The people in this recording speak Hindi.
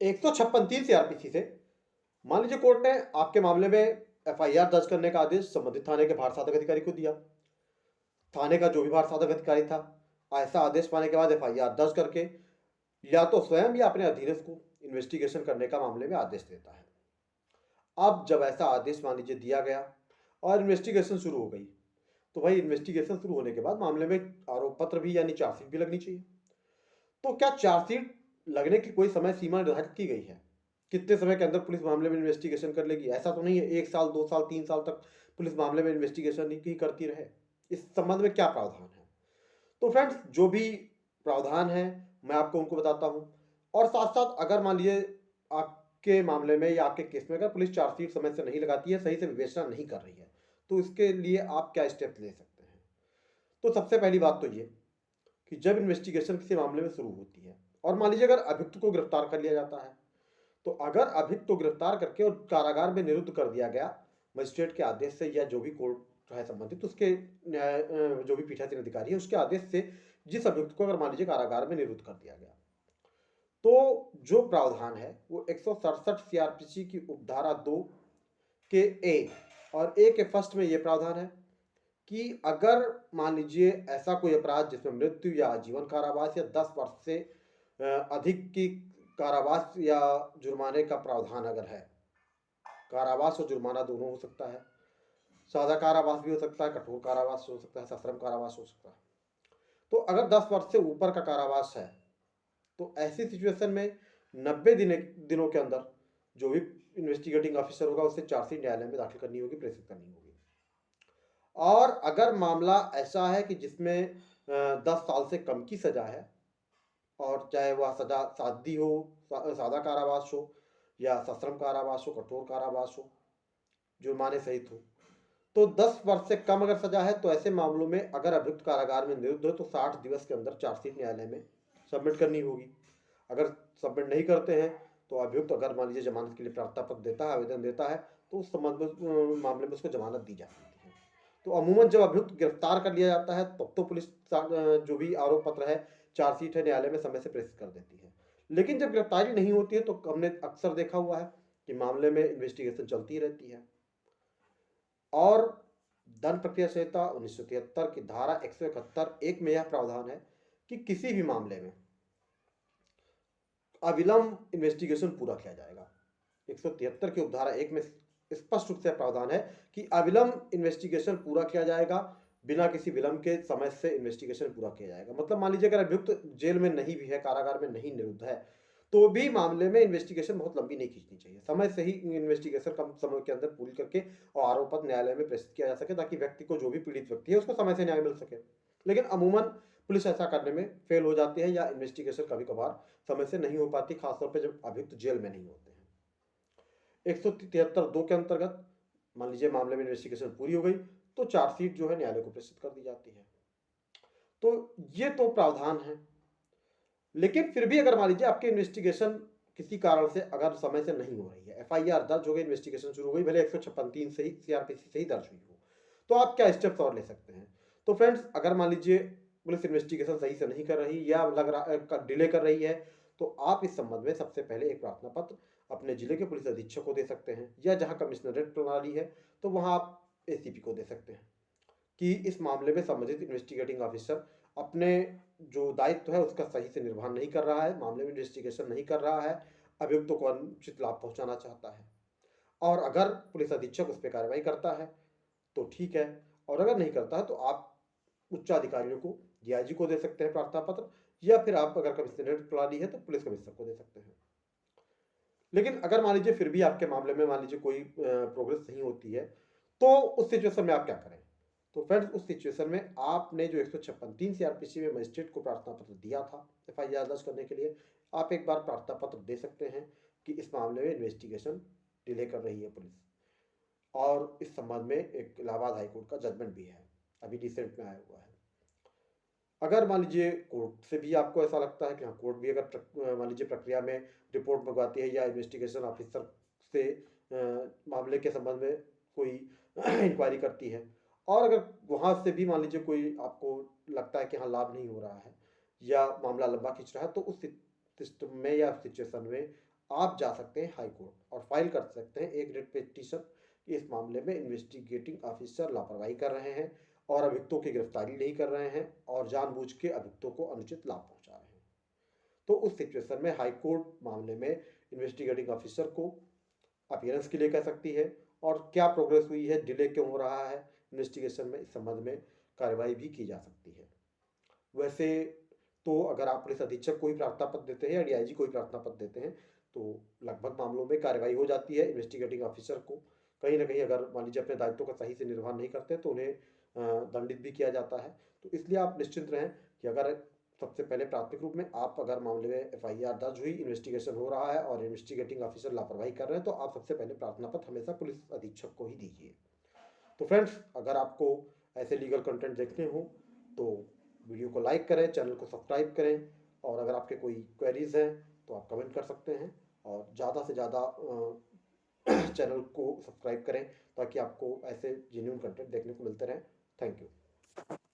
156(3) सीआरपीसी से मान लीजिए कोर्ट ने आपके मामले में एफआईआर दर्ज करने का आदेश संबंधित थाने के भारसाधक अधिकारी को दिया। थाने का जो भी भारसाधक अधिकारी था, ऐसा आदेश पाने के बाद एफआईआर दर्ज करके या तो स्वयं या अपने अधीनस्थ को इन्वेस्टिगेशन करने का मामले में आदेश देता है। अब जब ऐसा आदेश मान लीजिए दिया गया और इन्वेस्टिगेशन शुरू हो गई, तो भाई इन्वेस्टिगेशन शुरू होने के बाद मामले में आरोप पत्र भी यानी चार्जशीट भी लगनी चाहिए। तो क्या चार्जशीट लगने की कोई समय सीमा निर्धारित की गई है? कितने समय के अंदर पुलिस मामले में इन्वेस्टिगेशन कर लेगी? ऐसा तो नहीं है 1 साल, 2 साल, 3 साल तक पुलिस मामले में इन्वेस्टिगेशन ही करती रहे। इस संबंध में क्या प्रावधान है? तो फ्रेंड्स, जो भी प्रावधान है मैं आपको उनको बताता हूं। और साथ साथ अगर मान लीजिए आपके मामले में या आपके केस में अगर पुलिस चार्जशीट समय से नहीं लगाती है, सही से विवेचना नहीं कर रही है, तो इसके लिए आप क्या स्टेप्स ले सकते हैं? तो सबसे पहली बात तो ये कि जब इन्वेस्टिगेशन किसी मामले में शुरू होती है और मान लीजिए अगर अभियुक्त को गिरफ्तार कर लिया जाता है, तो अगर अभियुक्त को गिरफ्तार करके और कारागार में निरुद्ध कर दिया गया मजिस्ट्रेट के आदेश से या जो भी कोर्ट है संबंधित उसके जो भी पीठासीन अधिकारी है उसके आदेश से, जिस अभियुक्त को अगर मान लीजिए कारागार में निरुद्ध कर दिया गया, तो जो प्रावधान है वो 167 सीआरपीसी की उपधारा 2 के ए और ए के फर्स्ट में ये प्रावधान है कि अगर मान लीजिए ऐसा कोई अपराध जिसमें मृत्यु या आजीवन कारावास या 10 वर्ष से अधिक की कारावास या जुर्माने का प्रावधान अगर है, कारावास और जुर्माना दोनों हो सकता है, सादा कारावास भी हो सकता है, कठोर कारावास हो सकता है, सश्रम कारावास हो सकता है। तो अगर 10 वर्ष से ऊपर का कारावास है, तो ऐसी सिचुएशन में 90 दिनों के अंदर जो भी इन्वेस्टिगेटिंग ऑफिसर होगा उसे चार्जशीट न्यायालय में दाखिल करनी होगी, प्रेषित करनी होगी। और अगर मामला ऐसा है कि जिसमें 10 साल से कम की सजा है और चाहे वह सजा सादी हो, सादा कारावास हो या सश्रम कारावास हो, कठोर कारावास हो, जुर्माने सहित हो, तो 10 वर्ष से कम अगर सजा है तो ऐसे मामलों में अगर अभियुक्त कारागार में निरुद्ध हो तो 60 दिवस के अंदर चार्जशीट न्यायालय में सबमिट करनी होगी। अगर सबमिट नहीं करते हैं तो अभियुक्त अगर मान लीजिए जमानत के लिए प्रार्थना पत्र देता है, आवेदन देता है, तो उस संबंध में मामले में उसको जमानत दी जा सकती है। तो अमूमन जब अभियुक्त गिरफ्तार कर लिया जाता है तब तो पुलिस जो भी आरोप पत्र है, चार्जशीट है, न्यायालय में समय से प्रेषित कर देती है। लेकिन जब गिरफ्तारी नहीं होती है तो हमने अक्सर देखा हुआ है कि मामले में इन्वेस्टिगेशन चलती रहती है। और दंड प्रक्रिया संहिता 1973 की धारा 171(1) में यह प्रावधान है कि किसी भी मामले में अविलंब इन्वेस्टिगेशन पूरा किया जाएगा। 173 की उपधारा 1 में स्पष्ट रूप से प्रावधान है कि अविलंब इन्वेस्टिगेशन पूरा किया जाएगा, बिना किसी विलंब के समय से इन्वेस्टिगेशन पूरा किया जाएगा। मतलब मान लीजिए अगर अभियुक्त जेल में नहीं भी है, कारागार में नहीं निरुद्ध है, तो भी मामले में इन्वेस्टिगेशन बहुत लंबी नहीं खींचनी चाहिए। समय से ही इन्वेस्टिगेशन कम समय के अंदर पूरी करके और आरोप पत्र न्यायालय में प्रेषित किया जा सके ताकि व्यक्ति को, जो भी पीड़ित व्यक्ति है, उसको समय से न्याय मिल सके। लेकिन अमूमन पुलिस ऐसा करने में फेल हो जाती है या इन्वेस्टिगेशन कभी कभार समय से नहीं हो पाती, खासतौर पर जब अभियुक्त जेल में नहीं होते हैं। 173(2) के अंतर्गत मान लीजिए मामले में इन्वेस्टिगेशन पूरी हो गई तो चार्जशीट जो है न्यायालय को प्रेषित कर दी जाती है। तो ये तो प्रावधान है। लेकिन फिर भी अगर मान लीजिए आपकी इन्वेस्टिगेशन किसी कारण से अगर समय से नहीं हो रही है, एफआईआर दर्ज हो गई, इन्वेस्टिगेशन शुरू हो गई, भले 156(3) से ही सीआरपीसी से ही दर्ज हुई हो, तो आप क्या स्टेप्स और ले सकते हैं? तो फ्रेंड्स, अगर मान लीजिए पुलिस इन्वेस्टिगेशन सही से नहीं कर रही या लग रहा डिले कर रही है, तो आप इस संबंध में सबसे पहले एक प्रार्थना पत्र अपने जिले के पुलिस अधीक्षक को दे सकते हैं, या जहां कमिश्नरेट प्रणाली है तो वहां आप एसीपी को दे सकते हैं कि इस मामले में संबंधित इन्वेस्टिगेटिंग ऑफिसर अपने जो दायित्व है उसका सही से निर्वहन नहीं कर रहा है, मामले में इन्वेस्टिगेशन नहीं कर रहा है, अभियुक्तों को अनुचित लाभ पहुंचाना चाहता है। और अगर पुलिस अधीक्षक उस पर कार्रवाई करता है तो ठीक है, और अगर नहीं करता है तो आप उच्च अधिकारियों को, डीआईजी को दे सकते हैं प्रार्थना पत्र, या फिर आप अगर कमिश्नरेट प्रणाली है तो पुलिस कमिश्नर को दे सकते हैं। लेकिन अगर मान लीजिए फिर भी आपके मामले में मान लीजिए कोई प्रोग्रेस नहीं होती है, तो उस सिचुएशन में आप क्या करें? तो फ्रेंड्स, उस सिचुएशन में आपने जो 156(3) सीआरपीसी में मजिस्ट्रेट को प्रार्थना पत्र दिया था एफआईआर दर्ज करने के लिए, आप एक बार प्रार्थना पत्र दे सकते हैं कि इस मामले में इन्वेस्टिगेशन डिले कर रही है पुलिस। और इस संबंध में एक इलाहाबाद हाईकोर्ट का जजमेंट भी है, अभी रिसेंट में आया हुआ है। अगर मान लीजिए कोर्ट से भी आपको ऐसा लगता है कि हाँ, कोर्ट भी अगर मान लीजिए प्रक्रिया में रिपोर्ट मंगवाती है या इन्वेस्टिगेशन ऑफिसर से मामले के संबंध में कोई इंक्वायरी करती है, और अगर वहाँ से भी मान लीजिए कोई आपको लगता है कि हाँ लाभ नहीं हो रहा है या मामला लंबा खिंच रहा है, तो उस सिस्टम में या सिचुएशन में आप जा सकते हैं हाई कोर्ट और फाइल कर सकते हैं एक रिट पिटीशन। इस मामले में इन्वेस्टिगेटिंग ऑफिसर लापरवाही कर रहे हैं और अभियुक्तों की गिरफ्तारी नहीं कर रहे हैं और जानबूझ के अभियुक्तों को अनुचित लाभ पहुंचा रहे हैं। तो उस सिचुएशन में हाई कोर्ट मामले में इन्वेस्टिगेटिंग ऑफिसर को अपीयरेंस के लिए कह सकती है और क्या प्रोग्रेस हुई है, डिले क्यों हो रहा है इन्वेस्टिगेशन में, इस संबंध में कार्रवाई भी की जा सकती है। वैसे तो अगर आप पुलिस अधीक्षक को ही प्रार्थना पत्र देते हैं या डीआईजी को ही प्रार्थना पत्र देते हैं तो लगभग मामलों में कार्रवाई हो जाती है। इन्वेस्टिगेटिंग ऑफिसर को कहीं ना कहीं अगर मान लीजिए अपने दायित्वों का सही से निर्वहन नहीं करते तो उन्हें दंडित भी किया जाता है। तो इसलिए आप निश्चिंत रहें कि अगर सबसे पहले प्राथमिक रूप में आप अगर मामले में एफआईआर दर्ज हुई, इन्वेस्टिगेशन हो रहा है और इन्वेस्टिगेटिंग ऑफिसर लापरवाही कर रहे हैं तो आप सबसे पहले प्रार्थना पत्र हमेशा पुलिस अधीक्षक को ही दीजिए। तो फ्रेंड्स, अगर आपको ऐसे लीगल कंटेंट देखने हो तो वीडियो को लाइक करें, चैनल को सब्सक्राइब करें और अगर आपके कोई क्वेरीज हैं तो आप कमेंट कर सकते हैं और ज़्यादा से ज़्यादा चैनल को सब्सक्राइब करें ताकि आपको ऐसे जेन्युइन कंटेंट देखने को मिलते रहें। Thank you.